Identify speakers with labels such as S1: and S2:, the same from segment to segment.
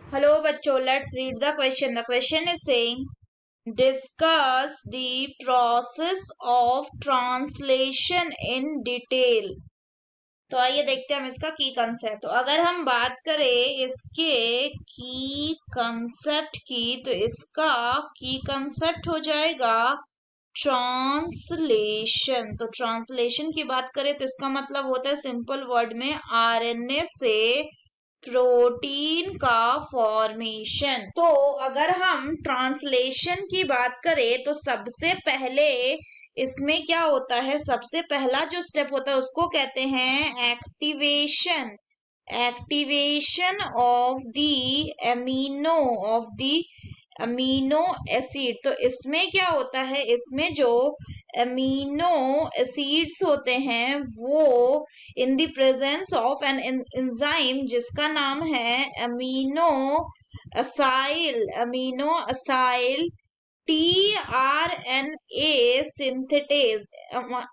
S1: Hello, bachcho. Let's read the question. The question is saying, discuss the process of translation in detail. तो आइए देखते हैं हम इसका की कंसेप्ट। तो अगर हम बात करें इसके की कंसेप्ट की, तो इसका की कंसेप्ट हो जाएगा ट्रांसलेशन। तो ट्रांसलेशन की बात करें तो इसका मतलब होता है सिंपल वर्ड में आरएनए से प्रोटीन का फॉर्मेशन। तो अगर हम ट्रांसलेशन की बात करें तो सबसे पहले इसमें क्या होता है, सबसे पहला जो स्टेप होता है उसको कहते हैं activation. Activation of the amino of the amino acid. तो इसमें क्या होता है, इसमें जो अमीनो एसिड्स होते हैं वो in the presence of an enzyme जिसका नाम है amino acyl TRNA synthetase.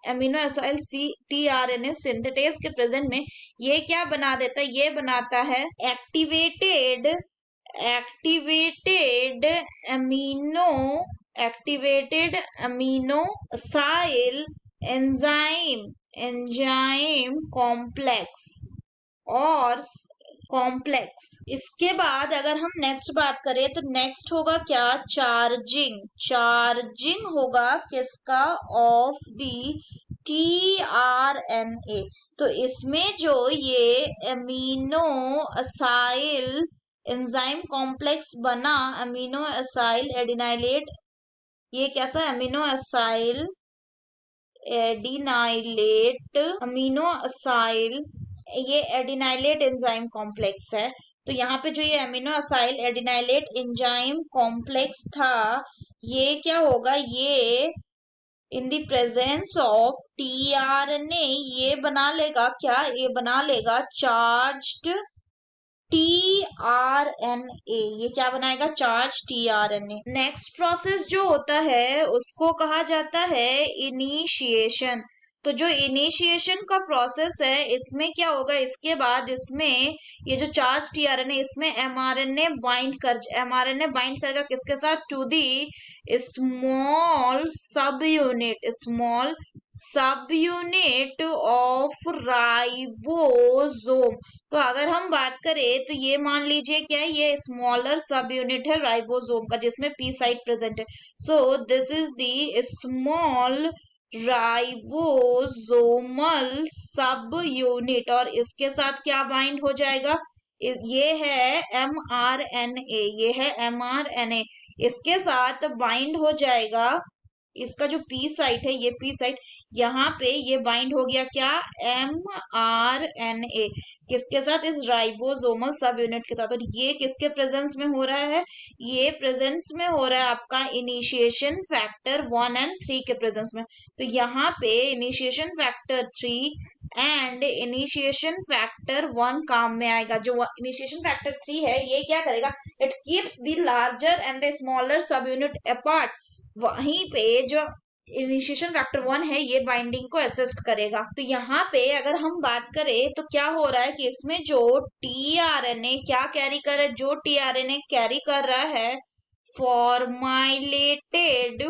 S1: Amino acyl TRNA synthetase के प्रेजेंट में ये क्या बना देता है, ये बनाता है activated amino activated amino acyl enzyme complex और कॉम्प्लेक्स। इसके बाद अगर हम नेक्स्ट बात करें तो नेक्स्ट होगा क्या, चार्जिंग। चार्जिंग होगा किसका, ऑफ दी TRNA। तो इसमें जो ये अमीनो असाइल एंजाइम कॉम्प्लेक्स बना, अमीनो असाइल एडिनाइलेट, ये कैसा अमीनो असाइल अमीनो असाइल ये एडिनाइलेट एंजाइम कॉम्प्लेक्स है। तो यहाँ पे जो ये amino acyl adenylate enzyme complex था, ये क्या होगा, ये in the presence of TRNA ये बना लेगा क्या, ये बना लेगा चार्ज्ड TRNA। ये क्या बनाएगा, चार्ज TRNA। नेक्स्ट प्रोसेस जो होता है उसको कहा जाता है इनिशिएशन। तो जो इनिशिएशन का प्रोसेस है इसमें क्या होगा, इसके बाद इसमें ये जो चार्ज TRNA इसमें mRNA बाइंड करेगा किसके साथ, to the small subunit of ribosome. तो अगर हम बात करें तो ये मान लीजिए क्या है, ये स्मॉलर सब यूनिट है राइबोसोम का जिसमें पी साइट प्रेजेंट है। So this is the small ribosomal सब यूनिट और इसके साथ क्या बाइंड हो जाएगा, ये है mRNA, ये है mRNA, इसके साथ बाइंड हो जाएगा। इसका जो पी साइट है, ये पी साइट यहाँ पे ये बाइंड हो गया क्या, mRNA किसके साथ, इस राइबोसोमल सब यूनिट के साथ। और ये किसके प्रेजेंस में हो रहा है, ये प्रेजेंस में हो रहा है आपका इनिशिएशन फैक्टर 1 और 3 के प्रेजेंस में। तो यहाँ पे initiation factor 3 and initiation factor 1 काम में आएगा। जो इनिशिएशन फैक्टर 3 है ये क्या करेगा, it keeps the larger and the smaller सब यूनिट अपार्ट। वहीं पे जो इनिशिएशन फैक्टर 1 है ये बाइंडिंग को असिस्ट करेगा। तो यहाँ पे अगर हम बात करें तो क्या हो रहा है कि इसमें जो TRNA क्या कैरी कर रहा है, जो TRNA कैरी कर रहा है फॉर्मुलेटेड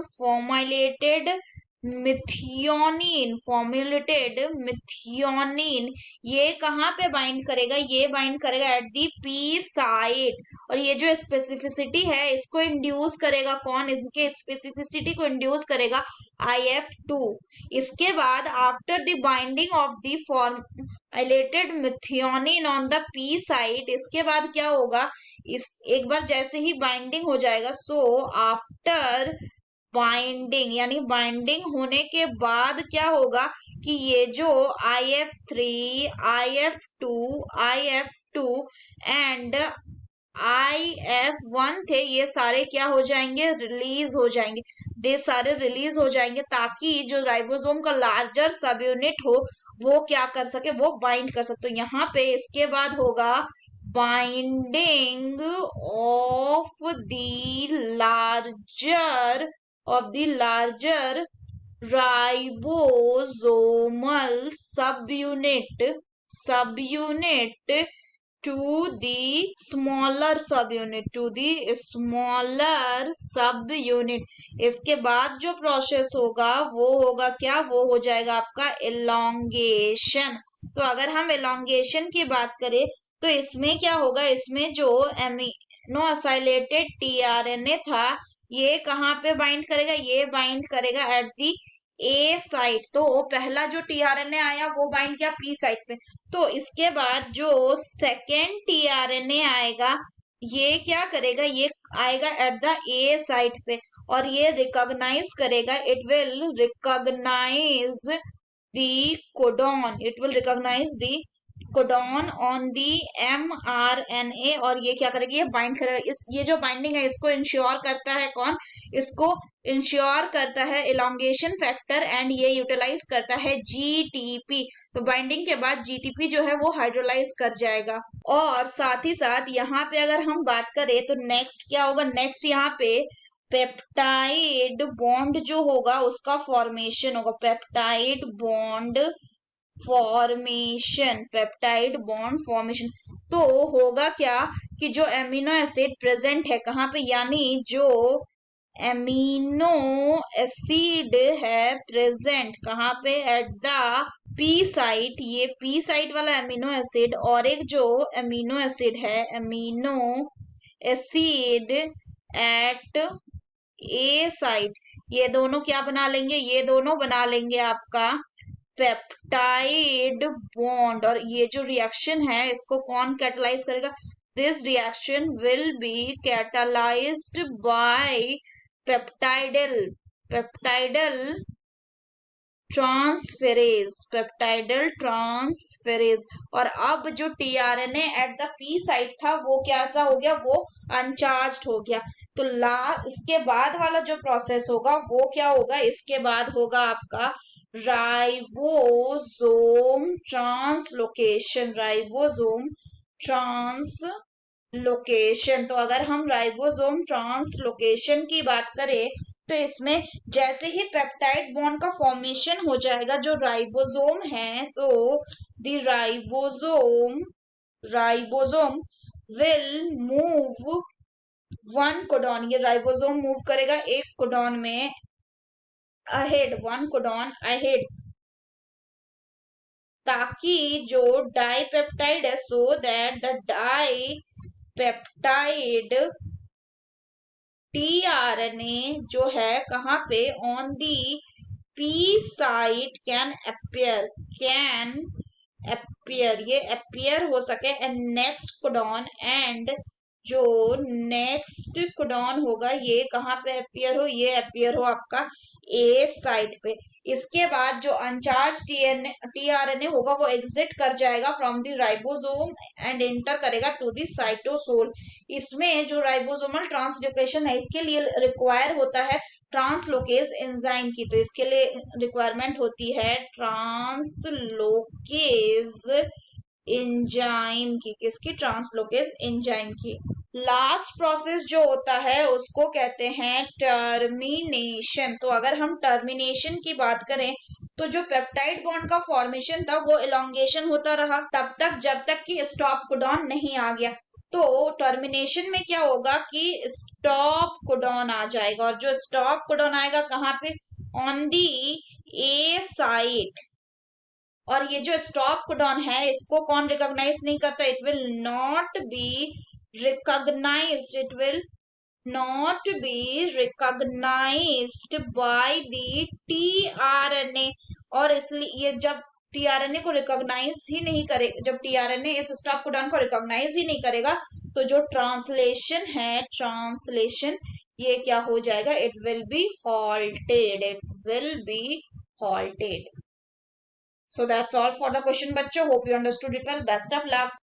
S1: मिथियोनिन, ये कहाँ पे बाइंड करेगा, ये बाइंड करेगा एट दी पी साइट। और ये जो स्पेसिफिसिटी है इसको इंड्यूस करेगा कौन, इनके स्पेसिफिसिटी को इंड्यूस करेगा IF2। इसके बाद after the binding of the formulated methionine on the P site, इसके बाद क्या होगा, इस एक बार जैसे ही बाइंडिंग हो जाएगा, सो आफ्टर बाइंडिंग यानी बाइंडिंग होने के बाद क्या होगा कि ये जो IF3 IF2 एंड IF1 थे ये सारे क्या हो जाएंगे, रिलीज हो जाएंगे। ये सारे रिलीज हो जाएंगे ताकि जो राइबोसोम का लार्जर सब यूनिट हो वो क्या कर सके, वो बाइंड कर सकते। तो यहाँ पे इसके बाद होगा binding of the larger ribosomal सब unit to the smaller subunit, to the smaller subunit. इसके बाद जो प्रोसेस होगा वो होगा क्या, वो हो जाएगा आपका elongation. तो अगर हम elongation की बात करें तो इसमें क्या होगा, इसमें जो एमिनो असाइलेटेड टीआरएनए था ये कहाँ पे बाइंड करेगा, ये बाइंड करेगा एट दी ए साइट. तो पहला जो टीआरएनए आया वो बाइंड किया पी साइट पे. तो इसके बाद जो सेकेंड टीआरएनए आएगा ये क्या करेगा, ये आएगा एट द ए साइट पे और ये रिकॉग्नाइज करेगा, it will recognise the codon, it will recognise the codon on the mRNA और ये क्या करेगी, ये बाइंड करेगा. इस ये जो बाइंडिंग है इसको इंश्योर करता है कौन, इसको इंश्योर करता है इलोंगेशन फैक्टर एंड ये यूटिलाइज करता है जीटीपी. तो बाइंडिंग के बाद जीटीपी जो है वो हाइड्रोलाइज कर जाएगा. और साथ ही साथ यहाँ पे अगर हम बात करें तो नेक्स्ट क्या होगा, नेक्स्ट यहाँ पे पेप्टाइड बॉन्ड जो होगा उसका फॉर्मेशन होगा. Peptide bond formation, peptide bond formation. तो होगा क्या कि जो एमिनो एसिड प्रेजेंट है कहाँ पे, यानी जो एमिनो एसिड है प्रेजेंट कहाँ पे, एट द पी साइट. ये पी साइट वाला एमिनो एसिड और एक जो एमिनो एसिड है एमिनो एसिड एट ए साइट, ये दोनों क्या बना लेंगे, ये दोनों बना लेंगे आपका पेप्टाइड बॉन्ड. और ये जो रिएक्शन है इसको कौन कैटलाइज करेगा, this reaction will be catalysed by peptidyl transferase, peptidyl transferase. और अब जो tRNA at the P site था वो कैसा हो गया, वो अनचार्ज्ड हो गया. तो इसके बाद वाला जो प्रोसेस होगा वो क्या होगा, इसके बाद होगा आपका राइबोसोम ट्रांसलोकेशन, राइबोसोम ट्रांसलोकेशन. तो अगर हम राइबोसोम ट्रांसलोकेशन की बात करें तो इसमें जैसे ही पेप्टाइड बॉन्ड का फॉर्मेशन हो जाएगा जो राइबोसोम है, तो the ribosome will move one codon, ये राइबोसोम मूव करेगा एक कोडॉन में अहेड, वन कोडॉन अहेड, ताकि जो डाइपेप्टाइड है so that the dipeptide tRNA जो है कहाँ पे, on the P site can appear, ये अपियर हो सके एंड नेक्स्ट कोडॉन, एंड जो नेक्स्ट कोडॉन होगा ये कहाँ पे अपियर हो, ये अपियर हो आपका ए साइट पे. इसके बाद जो अनचार्ज टीआरएनए होगा वो एग्जिट कर जाएगा from the ribosome and enter करेगा टू द साइटोसोल. इसमें जो राइबोसोमल ट्रांसलोकेशन है इसके लिए रिक्वायर होता है ट्रांसलोकेज एंजाइम की. तो इसके लिए रिक्वायरमेंट होती है ट्रांसलोकेज एंजाइम की, किसकी, ट्रांसलोकेज एंजाइम की. लास्ट प्रोसेस जो होता है उसको कहते हैं टर्मिनेशन. तो अगर हम टर्मिनेशन की बात करें तो जो पेप्टाइड बॉन्ड का फॉर्मेशन था वो इलोंगेशन होता रहा तब तक जब तक कि स्टॉप कोडॉन नहीं आ गया. तो टर्मिनेशन में क्या होगा कि स्टॉप कोडॉन आ जाएगा और जो स्टॉप कोडॉन आएगा कहाँ पे, ऑन दी ए साइट. और ये जो स्टॉप कोडॉन है इसको कौन रिकॉग्नाइज नहीं करता, it will not be recognized, it will not be recognized by the tRNA. और इसलिए ये जब टीआरएनए को रिकॉग्नाइज ही नहीं करे, जब टीआरएनए इस स्टॉप कोडॉन को रिकॉग्नाइज ही नहीं करेगा तो जो ट्रांसलेशन है, ट्रांसलेशन ये क्या हो जाएगा, it will be halted, it will be halted. So that's all for the question बच्चों. Hope you understood it well. Best of luck.